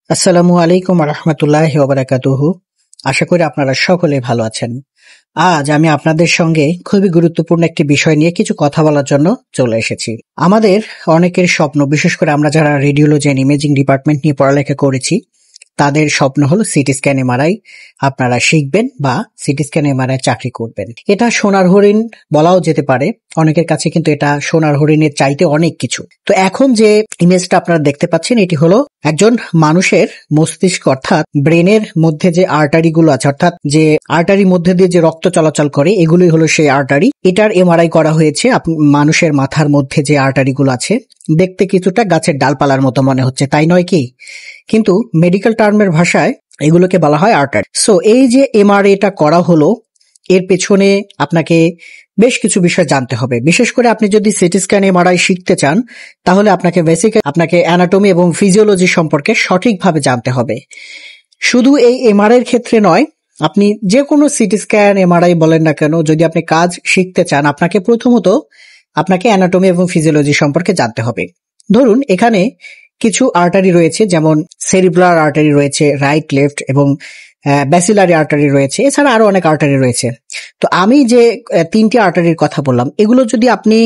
আসসালামু আলাইকুম রহমতুল্লাহি ওয়া বারাকাতুহু। আশা করি আপনারা সকলে ভালো আছেন। আজ আমি আপনাদের সঙ্গে খুবই গুরুত্বপূর্ণ একটি বিষয় নিয়ে কিছু কথা বলার জন্য চলে এসেছি। আমাদের অনেকের স্বপ্ন, বিশেষ করে আমরা যারা রেডিওলজি এন্ড ইমেজিং ডিপার্টমেন্ট নিয়ে পড়ালেখা করেছি, তাদের স্বপ্ন হলো সিটি স্ক্যান এমআরআই আপনারা শিখবেন বা সিটি স্ক্যান এমআরআই চাকরি করবেন। এটা সোনার হরিণ বলাও যেতে পারে, অনেকের কাছে কিন্তু এটা সোনার হরিণের চাইতে অনেক কিছু। তো এখন যে ইমেজটা আপনারা দেখতে পাচ্ছেন, এটি হলো একজন মানুষের মস্তিষ্ক অর্থাৎ ব্রেনের মধ্যে যে আর্টারি গুলো আছে, অর্থাৎ যে আর্টারির মধ্যে দিয়ে যে রক্ত চলাচল করে, এগুলোই হলো সেই আর্টারি। এটার এমআরআই করা হয়েছে। মানুষের মাথার মধ্যে যে আর্টারি গুলো আছে, দেখতে কিছুটা গাছের ডালপালার মতো মনে হচ্ছে, তাই নয় কি? কিন্তু মেডিকেল টার্মের ভাষায় এগুলোকে বলা হয় আর্টারি। সো এই যে এমআরআইটা করা হলো, এর পেছনে আপনাকে বেশ কিছু বিষয় জানতে হবে। বিশেষ করে আপনি যদি সিটি স্ক্যান এমআরআই শিখতে চান, তাহলে আপনাকে অ্যানাটমি এবং ফিজিওলজি সম্পর্কে সঠিকভাবে জানতে হবে। শুধু এই এমআরআই এর ক্ষেত্রে নয়, আপনি যে কোনো সিটি স্ক্যান এমআরআই বলেন না কেন, যদি আপনি কাজ শিখতে চান, আপনাকে প্রথমত অ্যানাটমি এবং ফিজিওলজি সম্পর্কে জানতে হবে। ধরুন এখানে কিছু আর্টারি রয়েছে, যেমন সেরিব্রাল আর্টারি রয়েছে, রাইট লেফট, এবং ব্যাসিলারি আর্টারি রয়েছে, এছাড়া আরো অনেক আর্টারি রয়েছে। তো আমি যে তিনটি আর্টারির কথা বললাম, এগুলো যদি আপনি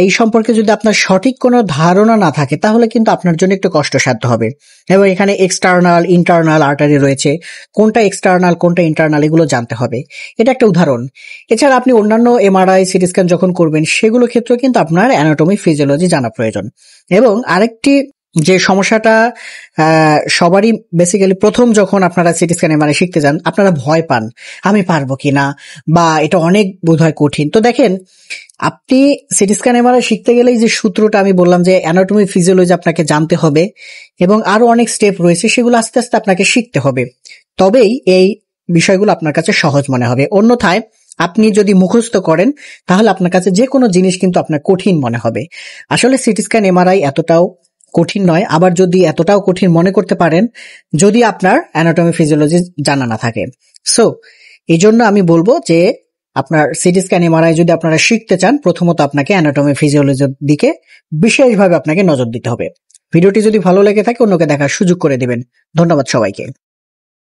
এই সম্পর্কে যদি আপনার সঠিক কোনো ধারণা না থাকে, তাহলে কিন্তু আপনার জন্য একটু কষ্টসাধ্য হবে। এবং এখানে এক্সটার্নাল, ইন্টারনাল আর্টারি রয়েছে, কোনটা এক্সটার্নাল কোনটা ইন্টারনাল এগুলো জানতে হবে। এটা একটা উদাহরণ। এছাড়া আপনি অন্যান্য এমআরআই, সিটি স্ক্যান যখন করবেন, সেগুলো ক্ষেত্রেও কিন্তু আপনার অ্যানাটমি, ফিজিওলজি জানা প্রয়োজন। এবং আরেকটি যে সমস্যাটা সবারই বেসিক্যালি, প্রথম যখন আপনারা সিটি স্ক্যান এমআরআই শিখতে যান, আপনারা ভয় পান, আমি পারবো কিনা, বা এটা অনেক বোধহয় কঠিন। তো দেখেন, আপনি সিটি স্ক্যান এমআরআই শিখতে গেলেই যে সূত্রটা আমি বললাম যে অ্যানাটমি, ফিজিওলজি আপনাকে জানতে হবে, এবং আরো অনেক স্টেপ রয়েছে, সেগুলো আস্তে আস্তে আপনাকে শিখতে হবে। তবেই এই বিষয়গুলো আপনার কাছে সহজ মনে হবে। অন্যথায় আপনি যদি মুখস্থ করেন, তাহলে আপনার কাছে যে কোনো জিনিস কিন্তু আপনার কঠিন মনে হবে। আসলে সিটি স্ক্যান এমআরআই এতটাও কঠিন নয়। আবার যদি এতটাও কঠিন মনে করতে পারেন, যদি আপনার অ্যানাটমি, ফিজিওলজি জানা না থাকে। সো এই জন্য আমি বলবো যে আপনার সিটি স্ক্যান এমআরআই যদি আপনারা শিখতে চান, প্রথমত আপনাকে অ্যানাটমি, ফিজিওলজির দিকে বিশেষভাবে আপনাকে নজর দিতে হবে। ভিডিওটি যদি ভালো লেগে থাকে, অন্যকে দেখার সুযোগ করে দিবেন। ধন্যবাদ সবাইকে।